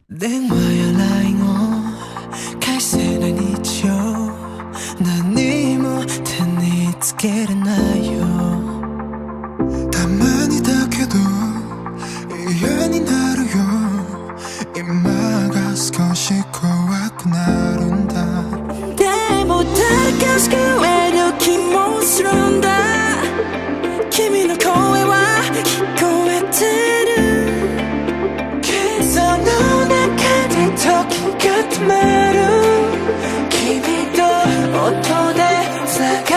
電話や LINE を返せない日常何も手につけれないよたまにだけど嫌になるよ今が少し怖くなるんだでも誰か救える気もするんだ君の声は聞こえてるその中で時が止まる君と音で繋が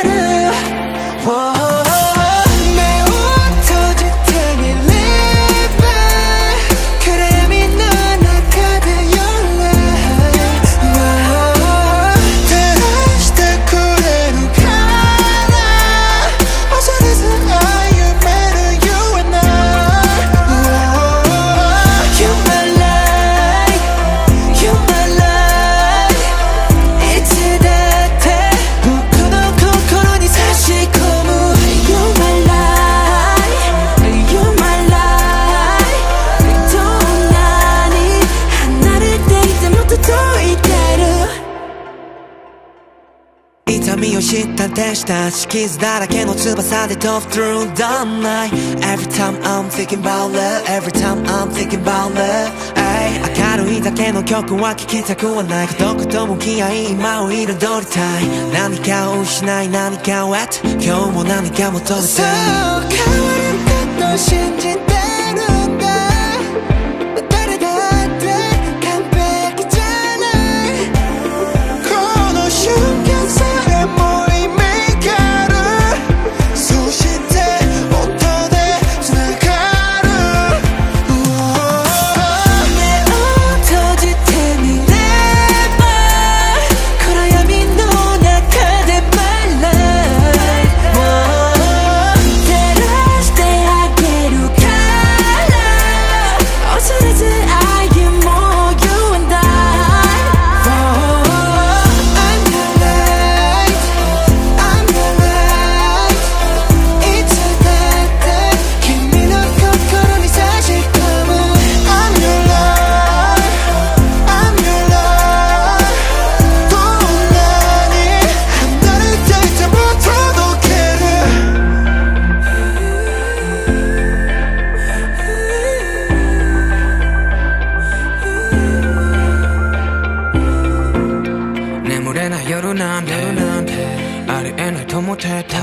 る、目を閉じてみれば暗闇の中で夜照らしてくれるから恐れず歩める You and I、You're my light You're my light いつだって僕の心に差し込む You're my light You're my light どんなに離れていても届いてる痛みを知った天使たち傷だらけの翼で飛ぶ Through the night Every time I'm thinking about love Every time I'm thinking about love明るいだけの曲は聴きたくはない孤独と向き合い今を彩りたい何かを失い何かを得て今日も何か求めてそう変わること信じてるんだ誰だって完璧じゃないこの瞬間さえも夢があるそして音で繋がる目を閉じてみれば暗闇の中で My life 照らしてあげるから恐れず歩もう You and I、I'm your light I'm your light いつだって君の心に差し込む I'm your light I'm your light どんなに離れていても届ける眠れない夜なんてありえないと思ってた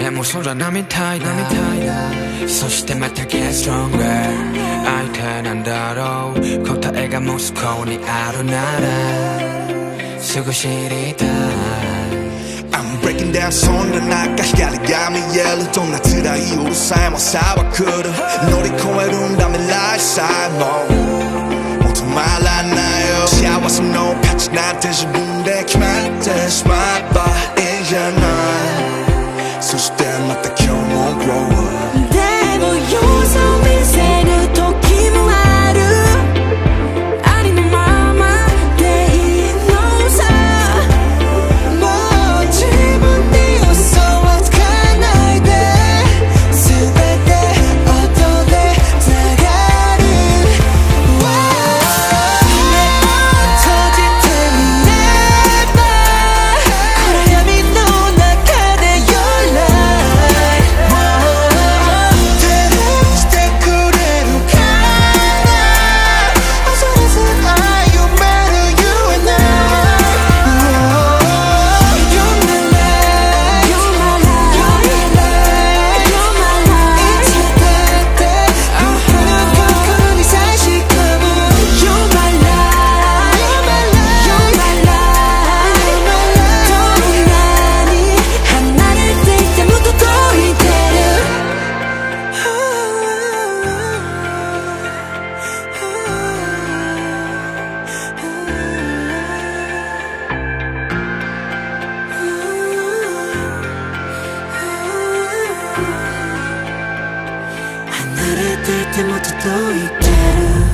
でも空並みたいなそしてまた Get stronger 相手なんだろう答えがもしここにあるならすぐ知りたいI'm breaking down そんな中光が見えるどんな辛いうるさいもさは来る乗り越えるんだ未来さえも止まらないよ幸せの価値なんて自分で決まってしまえばいいじゃないそしてまた今日も grow up でも様子を見せる時もあるありのままでいいのさもう自分に嘘はつかないで全て音で繋がる目を閉じてみれば暗闇の中で Your light 照らしてくれるから恐れず歩める You and I You're my light You're my light You're my light いつだって僕の心に差し込む You're my light You're my light You're my light どんなに離れていても届いてる離れていても届いてる